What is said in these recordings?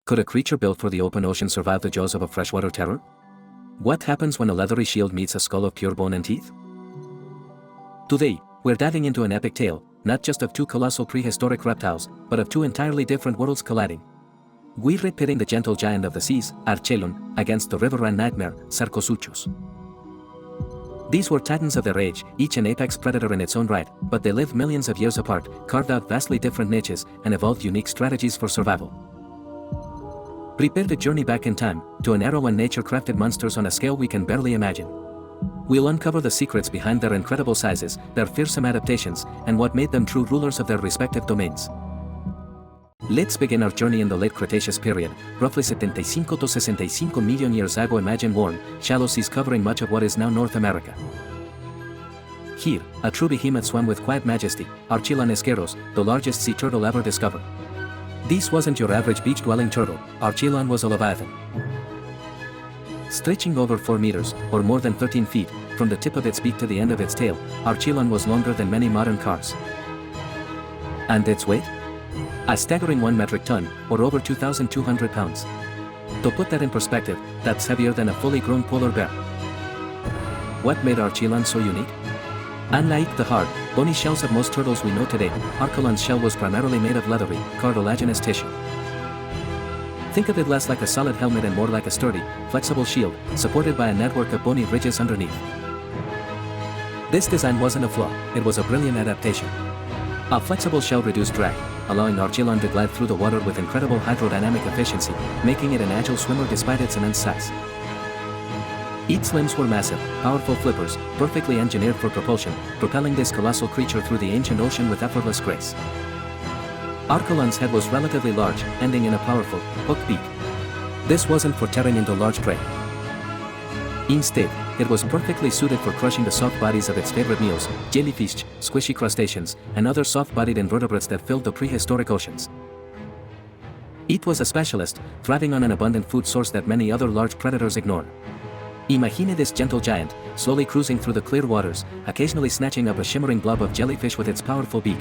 Could a creature built for the open ocean survive the jaws of a freshwater terror? What happens when a leathery shield meets a skull of pure bone and teeth? Today, we're diving into an epic tale, not just of two colossal prehistoric reptiles, but of two entirely different worlds colliding. We're pitting the gentle giant of the seas, Archelon, against the riverine nightmare, Sarcosuchus. These were titans of their age, each an apex predator in its own right, but they lived millions of years apart, carved out vastly different niches, and evolved unique strategies for survival. Prepare to journey back in time, to an era when nature crafted monsters on a scale we can barely imagine. We'll uncover the secrets behind their incredible sizes, their fearsome adaptations, and what made them true rulers of their respective domains. Let's begin our journey in the late Cretaceous period, roughly 75 to 65 million years ago. Imagine warm, shallow seas covering much of what is now North America. Here, a true behemoth swam with quiet majesty, Archelon esqueros, the largest sea turtle ever discovered. This wasn't your average beach-dwelling turtle, Archelon was a leviathan. Stretching over 4 meters, or more than 13 feet, from the tip of its beak to the end of its tail, Archelon was longer than many modern cars. And its weight? A staggering 1 metric ton, or over 2,200 pounds. To put that in perspective, that's heavier than a fully grown polar bear. What made Archelon so unique? Unlike the hard, bony shells of most turtles we know today, Archelon's shell was primarily made of leathery, cartilaginous tissue. Think of it less like a solid helmet and more like a sturdy, flexible shield, supported by a network of bony ridges underneath. This design wasn't a flaw, it was a brilliant adaptation. A flexible shell reduced drag, allowing Archelon to glide through the water with incredible hydrodynamic efficiency, making it an agile swimmer despite its immense size. Its limbs were massive, powerful flippers, perfectly engineered for propulsion, propelling this colossal creature through the ancient ocean with effortless grace. Archelon's head was relatively large, ending in a powerful, hooked beak. This wasn't for tearing into large prey. Instead, it was perfectly suited for crushing the soft bodies of its favorite meals, jellyfish, squishy crustaceans, and other soft-bodied invertebrates that filled the prehistoric oceans. It was a specialist, thriving on an abundant food source that many other large predators ignored. Imagine this gentle giant, slowly cruising through the clear waters, occasionally snatching up a shimmering blob of jellyfish with its powerful beak.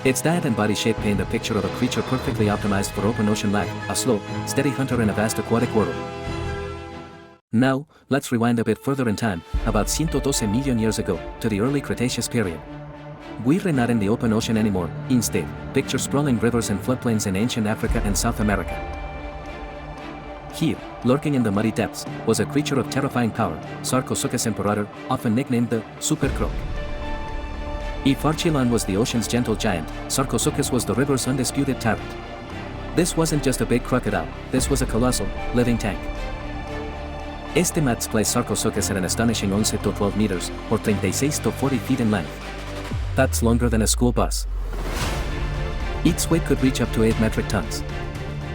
Its diet and body shape paint a picture of a creature perfectly optimized for open ocean life, a slow, steady hunter in a vast aquatic world. Now, let's rewind a bit further in time, about 112 million years ago, to the early Cretaceous period. We're not in the open ocean anymore, instead, picture sprawling rivers and floodplains in ancient Africa and South America. Here, lurking in the muddy depths, was a creature of terrifying power, Sarcosuchus imperator, often nicknamed the Super Croc. If Archelon was the ocean's gentle giant, Sarcosuchus was the river's undisputed tyrant. This wasn't just a big crocodile, this was a colossal, living tank. Estimates place Sarcosuchus at an astonishing 11 to 12 meters, or 36 to 40 feet in length. That's longer than a school bus. Its weight could reach up to 8 metric tons.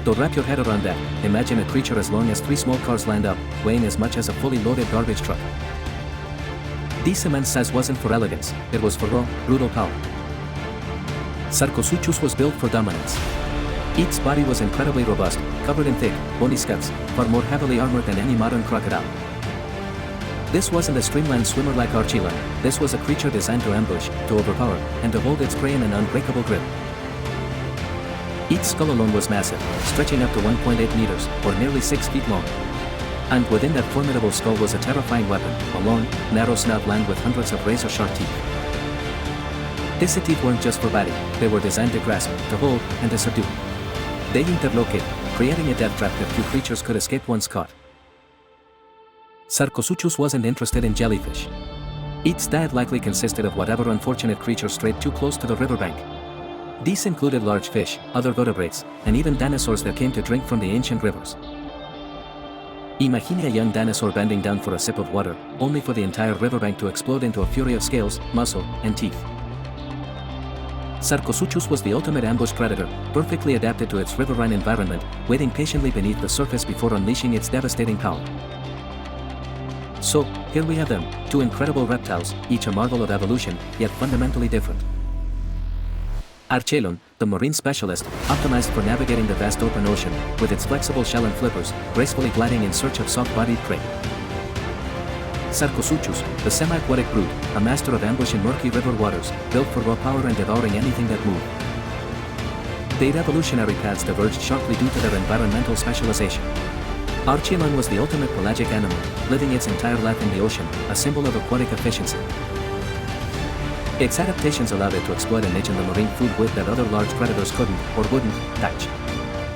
To wrap your head around that, imagine a creature as long as 3 small cars lined up, weighing as much as a fully loaded garbage truck. This immense size wasn't for elegance, it was for raw, brutal power. Sarcosuchus was built for dominance. Its body was incredibly robust, covered in thick, bony scutes, far more heavily armored than any modern crocodile. This wasn't a streamlined swimmer like Archelon, this was a creature designed to ambush, to overpower, and to hold its prey in an unbreakable grip. Its skull alone was massive, stretching up to 1.8 meters, or nearly 6 feet long. And within that formidable skull was a terrifying weapon, a long, narrow snout lined with hundreds of razor-sharp teeth. These teeth weren't just for biting, they were designed to grasp, to hold, and to subdue. They interlocate, creating a death trap that few creatures could escape once caught. Sarcosuchus wasn't interested in jellyfish. Its diet likely consisted of whatever unfortunate creature strayed too close to the riverbank. These included large fish, other vertebrates, and even dinosaurs that came to drink from the ancient rivers. Imagine a young dinosaur bending down for a sip of water, only for the entire riverbank to explode into a fury of scales, muscle, and teeth. Sarcosuchus was the ultimate ambush predator, perfectly adapted to its riverine environment, waiting patiently beneath the surface before unleashing its devastating power. So, here we have them, two incredible reptiles, each a marvel of evolution, yet fundamentally different. Archelon, the marine specialist, optimized for navigating the vast open ocean, with its flexible shell and flippers, gracefully gliding in search of soft-bodied prey. Sarcosuchus, the semi-aquatic brute, a master of ambush in murky river waters, built for raw power and devouring anything that moved. Their evolutionary paths diverged sharply due to their environmental specialization. Archelon was the ultimate pelagic animal, living its entire life in the ocean, a symbol of aquatic efficiency. Its adaptations allowed it to exploit a niche in the marine food web that other large predators couldn't, or wouldn't, touch.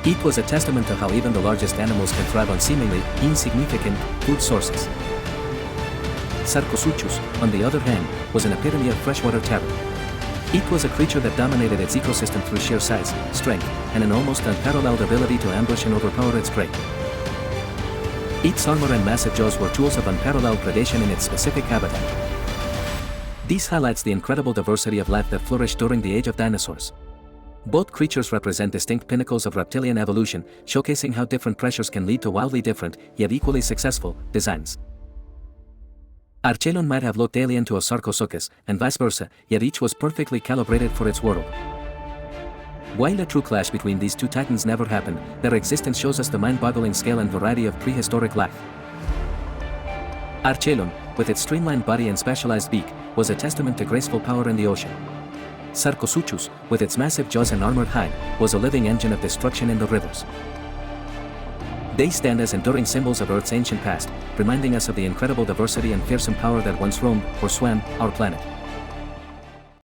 It was a testament to how even the largest animals can thrive on seemingly insignificant food sources. Sarcosuchus, on the other hand, was an epitome of freshwater terror. It was a creature that dominated its ecosystem through sheer size, strength, and an almost unparalleled ability to ambush and overpower its prey. Its armor and massive jaws were tools of unparalleled predation in its specific habitat. This highlights the incredible diversity of life that flourished during the age of dinosaurs. Both creatures represent distinct pinnacles of reptilian evolution, showcasing how different pressures can lead to wildly different, yet equally successful, designs. Archelon might have looked alien to a Sarcosuchus, and vice versa, yet each was perfectly calibrated for its world. While a true clash between these two titans never happened, their existence shows us the mind-boggling scale and variety of prehistoric life. Archelon, with its streamlined body and specialized beak, was a testament to graceful power in the ocean. Sarcosuchus, with its massive jaws and armored hide, was a living engine of destruction in the rivers. They stand as enduring symbols of Earth's ancient past, reminding us of the incredible diversity and fearsome power that once roamed, or swam, our planet.